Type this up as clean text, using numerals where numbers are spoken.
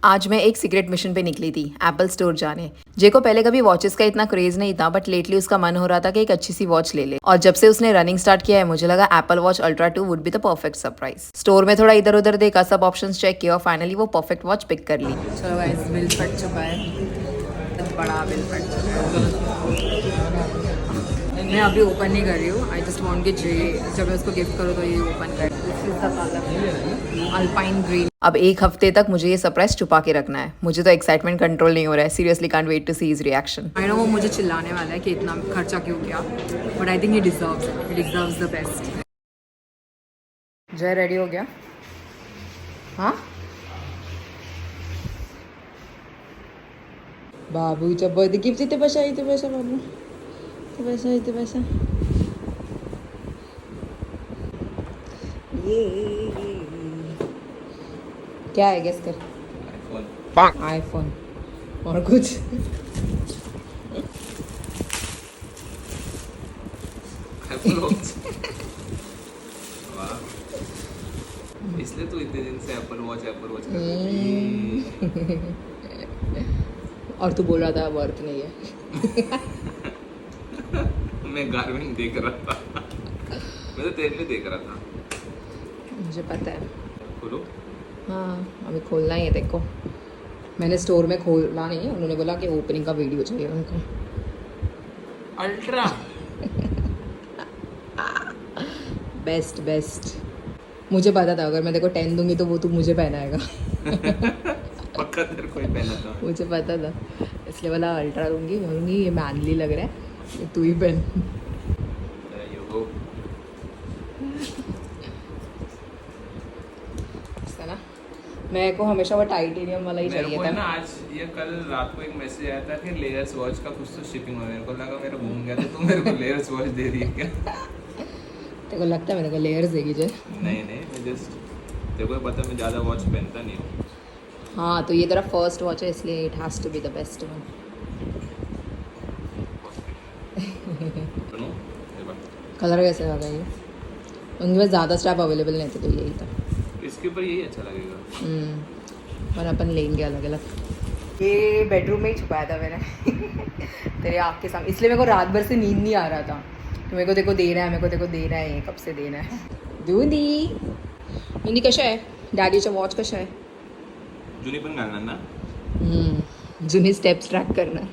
आज मैं एक सीक्रेट मिशन पे निकली थी एप्पल स्टोर जाने। जे को पहले कभी वॉचेस का इतना क्रेज नहीं था, बट लेटली उसका मन हो रहा था कि एक अच्छी सी वॉच ले ले। और जब से उसने रनिंग स्टार्ट किया है, मुझे लगा Apple watch ultra 2 would be the perfect surprise. Store में थोड़ा इधर उधर देखा, सब ऑप्शंस चेक किया और फाइनली वो परफेक्ट वॉच पिक कर ली। चलो गाइस, बिल फट चुका है, बड़ा बिल फट चुका है। मैं अभी ओपन नहीं कर रही हूँ। आई जस्ट वॉन्ट कि जब मैं उसको गिफ्ट करूँ तो ये ओपन कर। Alpine green. अब एक हफ्ते तक मुझे ये सरप्राइज छुपा के रखना है। मुझे तो एक्साइटमेंट कंट्रोल नहीं हो रहा है। Seriously can't wait to see his reaction. I know वो मुझे चिल्लाने वाला है कि इतना खर्चा क्यों किया, but I think he deserves the best. जय रेडी हो गया? हाँ बाबूच्या बर्थडे गिफ्ट इथे बसा बाबू, इथे बसा ये क्या है? गेस कर। आईफोन और कुछ? इसलिए तो इतने दिन से एप्पल वॉच कर रही थी। और तू बोल रहा था वर्थ नहीं है। मैं गारमेंट देख रहा था, मैं तो तेरे लिए देख रहा था। मुझे पता है। खोलो। हाँ अभी खोलना ही है। देखो मैंने स्टोर में खोला नहीं, उन्होंने बोला कि ओपनिंग का वीडियो चाहिए उनको। Ultra best. मुझे पता था अगर मैं देखो 10 दूंगी तो वो तू मुझे पहनाएगा। पक्का तेरे को ही पहना था। मुझे पता था, इसलिए वाला अल्ट्रा दूंगी। बोलूँगी ये मैनली लग रहा है, ये तू ही पहन। ना मेरे को हमेशा वो टाइटेनियम वाला ही चाहिए था ना। आज या कल रात को एक मैसेज आया था कि लेयर्स वॉच का कुछ तो शिपिंग हो। मेरे को लगा मेरा घूम गया, तो तू मेरे को लेयर्स वॉच दे रही है क्या? तेरे को लगता है मेरे को लेयर्स देगी जय? नहीं मैं जस्ट, तेरे को पता मैं ज़्यादा वॉच पहनता नहीं हूँ। हाँ तो ये तेरा फर्स्ट वॉच है, इसलिए it has to be the best one. Colour कैसे लगा ये? उनके पास ज़्यादा स्टैप अवेलेबल नहीं थे तो यही था। इसके ऊपर यही अच्छा लगेगा। और अपन लेंगे अलग अलग। ये बेडरूम में ही छुपाया था मैंने तेरे आँख के सामने, इसलिए मेरे को रात भर से नींद नहीं आ रहा था। तो मेरे को देखो देना है, ये कब से देना है। दूदी कशा आहे? डॅडीच्या वॉच कशा आहे? जुनी पण घालणार ना? जुनी स्टेप्स ट्रॅक करणार।